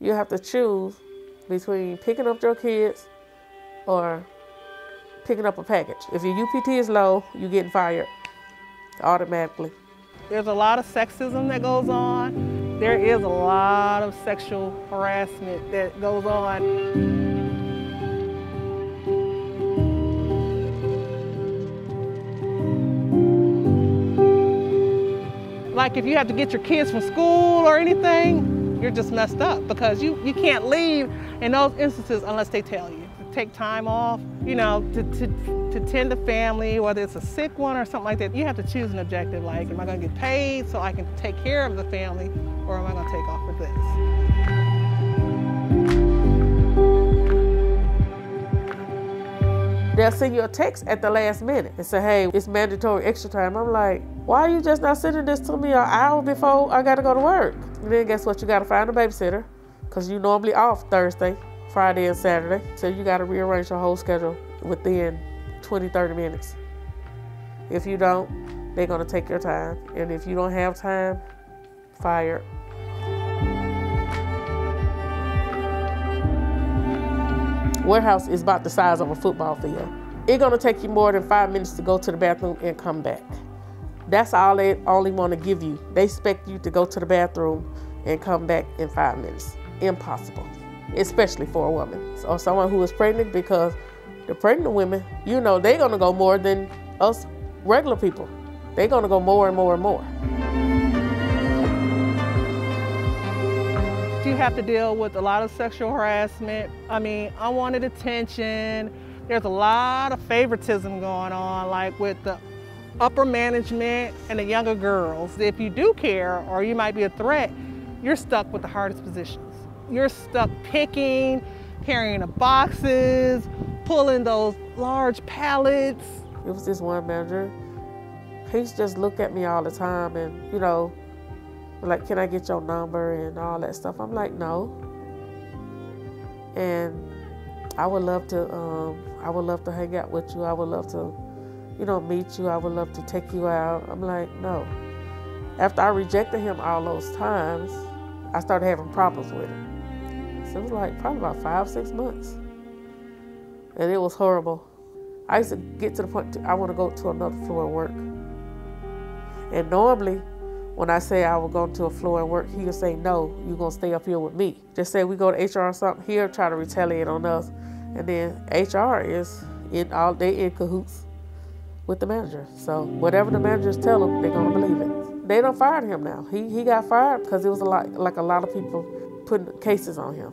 You have to choose between picking up your kids or picking up a package. If your UPT is low, you're getting fired automatically. There's a lot of sexism that goes on. There is a lot of sexual harassment that goes on. Like if you have to get your kids from school or anything, you're just messed up because you can't leave in those instances unless they tell you. To take time off, you know, to tend the family, whether it's a sick one or something like that, you have to choose an objective like, am I gonna get paid so I can take care of the family, or am I gonna take off for this? They'll send you a text at the last minute and say, hey, it's mandatory extra time. I'm like, why are you just not sending this to me an hour before I gotta go to work? And then guess what? You gotta find a babysitter because you normally off Thursday, Friday, and Saturday. So you gotta rearrange your whole schedule within 20, 30 minutes. If you don't, they're gonna take your time. And if you don't have time, fired. Warehouse is about the size of a football field. It's gonna take you more than 5 minutes to go to the bathroom and come back. That's all they only wanna give you. They expect you to go to the bathroom and come back in 5 minutes. Impossible, especially for a woman. Or someone who is pregnant, because the pregnant women, you know, they're gonna go more than us regular people. They're gonna go more and more and more. You have to deal with a lot of sexual harassment. I mean, unwanted attention. There's a lot of favoritism going on, like with the upper management and the younger girls. If you do care, or you might be a threat, you're stuck with the hardest positions. You're stuck picking, carrying the boxes, pulling those large pallets. It was this one manager. He used to just look at me all the time and, you know, like, can I get your number and all that stuff? I'm like, no. And I would love to hang out with you. I would love to, you know, meet you. I would love to take you out. I'm like, no. After I rejected him all those times, I started having problems with him. So it was like probably about 5, 6 months. And it was horrible. I used to get to the point I want to go to another floor and work. And normally, when I say I will go to a floor and work, he'll say, no, you're going to stay up here with me. Just say we go to HR or something, he'll try to retaliate on us. And then HR is in cahoots with the manager. So whatever the managers tell them, they're going to believe it. They done fired him now. He got fired because it was a lot of people putting cases on him.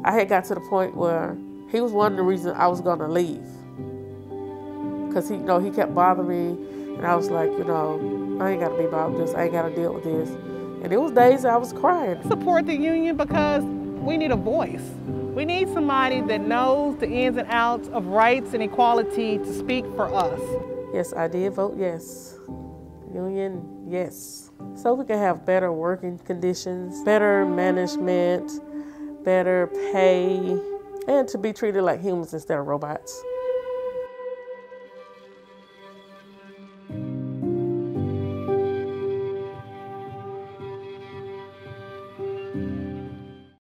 I had got to the point where he was one of the reasons I was going to leave. Because he kept bothering me. And I was like, you know, I ain't got to be bothered with this. I ain't got to deal with this. And it was days I was crying. Support the union because we need a voice. We need somebody that knows the ins and outs of rights and equality to speak for us. Yes, I did vote yes. Union, yes. So we can have better working conditions, better management, better pay, and to be treated like humans instead of robots.